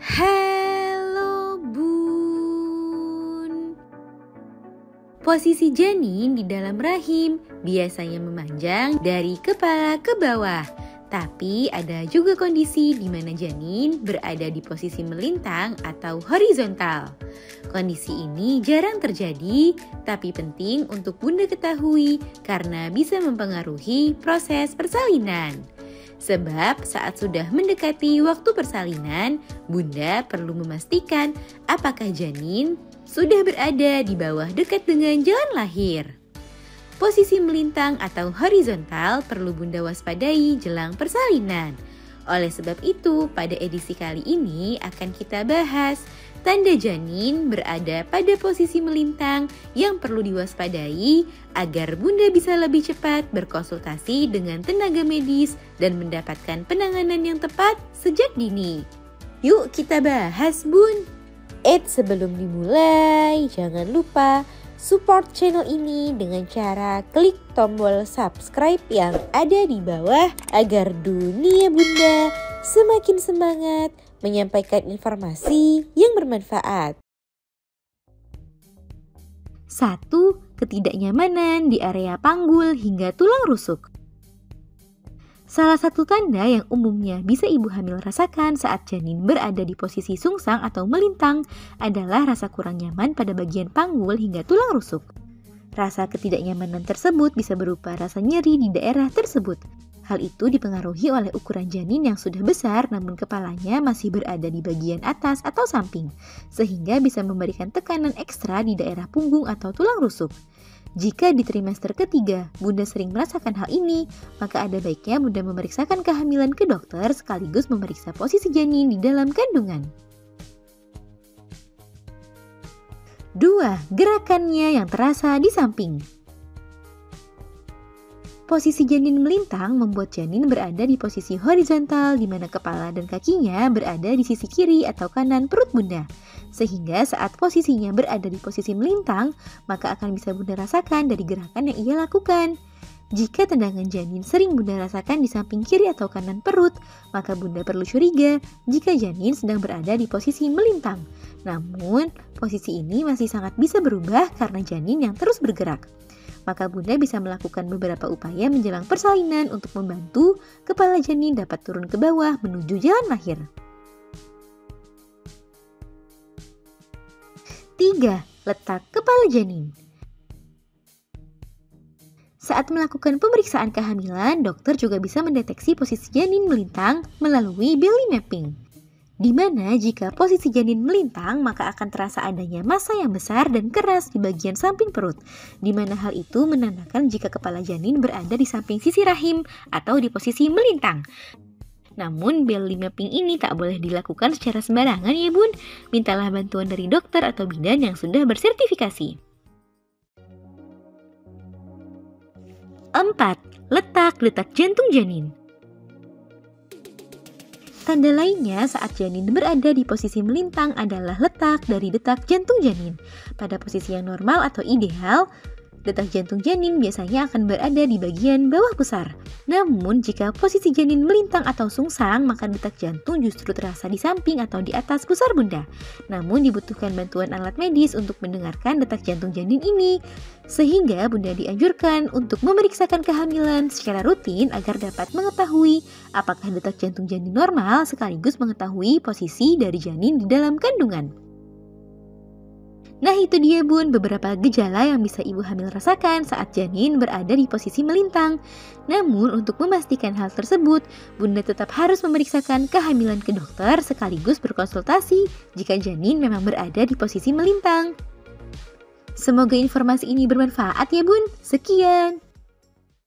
Halo Bun. Posisi janin di dalam rahim biasanya memanjang dari kepala ke bawah. Tapi ada juga kondisi di mana janin berada di posisi melintang atau horizontal. Kondisi ini jarang terjadi, tapi penting untuk Bunda ketahui karena bisa mempengaruhi proses persalinan. Sebab saat sudah mendekati waktu persalinan, Bunda perlu memastikan apakah janin sudah berada di bawah dekat dengan jalan lahir. Posisi melintang atau horizontal perlu Bunda waspadai jelang persalinan. Oleh sebab itu, pada edisi kali ini akan kita bahas tanda janin berada pada posisi melintang yang perlu diwaspadai agar Bunda bisa lebih cepat berkonsultasi dengan tenaga medis dan mendapatkan penanganan yang tepat sejak dini. Yuk kita bahas Bun. Sebelum dimulai, jangan lupa support channel ini dengan cara klik tombol subscribe yang ada di bawah agar dunia Bunda semakin semangat menyampaikan informasi yang bermanfaat. 1. Ketidaknyamanan di area panggul hingga tulang rusuk. Salah satu tanda yang umumnya bisa ibu hamil rasakan saat janin berada di posisi sungsang atau melintang adalah rasa kurang nyaman pada bagian panggul hingga tulang rusuk. Rasa ketidaknyamanan tersebut bisa berupa rasa nyeri di daerah tersebut. Hal itu dipengaruhi oleh ukuran janin yang sudah besar namun kepalanya masih berada di bagian atas atau samping, sehingga bisa memberikan tekanan ekstra di daerah punggung atau tulang rusuk. Jika di trimester ketiga Bunda sering merasakan hal ini, maka ada baiknya Bunda memeriksakan kehamilan ke dokter sekaligus memeriksa posisi janin di dalam kandungan. 2. Gerakannya yang terasa di samping. Posisi janin melintang membuat janin berada di posisi horizontal di mana kepala dan kakinya berada di sisi kiri atau kanan perut Bunda. Sehingga saat posisinya berada di posisi melintang, maka akan bisa Bunda rasakan dari gerakan yang ia lakukan. Jika tendangan janin sering Bunda rasakan di samping kiri atau kanan perut, maka Bunda perlu curiga jika janin sedang berada di posisi melintang. Namun, posisi ini masih sangat bisa berubah karena janin yang terus bergerak. Maka Bunda bisa melakukan beberapa upaya menjelang persalinan untuk membantu kepala janin dapat turun ke bawah menuju jalan lahir. 3. Letak kepala janin. Saat melakukan pemeriksaan kehamilan, dokter juga bisa mendeteksi posisi janin melintang melalui belly mapping. Di mana jika posisi janin melintang, maka akan terasa adanya massa yang besar dan keras di bagian samping perut, di mana hal itu menandakan jika kepala janin berada di samping sisi rahim atau di posisi melintang. Namun, belly mapping ini tak boleh dilakukan secara sembarangan ya Bun. Mintalah bantuan dari dokter atau bidan yang sudah bersertifikasi. 4. Letak detak jantung janin. Tanda lainnya saat janin berada di posisi melintang adalah letak dari detak jantung janin. Pada posisi yang normal atau ideal, detak jantung janin biasanya akan berada di bagian bawah pusar. Namun, jika posisi janin melintang atau sungsang, maka detak jantung justru terasa di samping atau di atas pusar Bunda. Namun, dibutuhkan bantuan alat medis untuk mendengarkan detak jantung janin ini. Sehingga Bunda dianjurkan untuk memeriksakan kehamilan secara rutin agar dapat mengetahui apakah detak jantung janin normal sekaligus mengetahui posisi dari janin di dalam kandungan. Nah itu dia Bun beberapa gejala yang bisa ibu hamil rasakan saat janin berada di posisi melintang. Namun untuk memastikan hal tersebut, Bunda tetap harus memeriksakan kehamilan ke dokter sekaligus berkonsultasi jika janin memang berada di posisi melintang. Semoga informasi ini bermanfaat ya Bun. Sekian.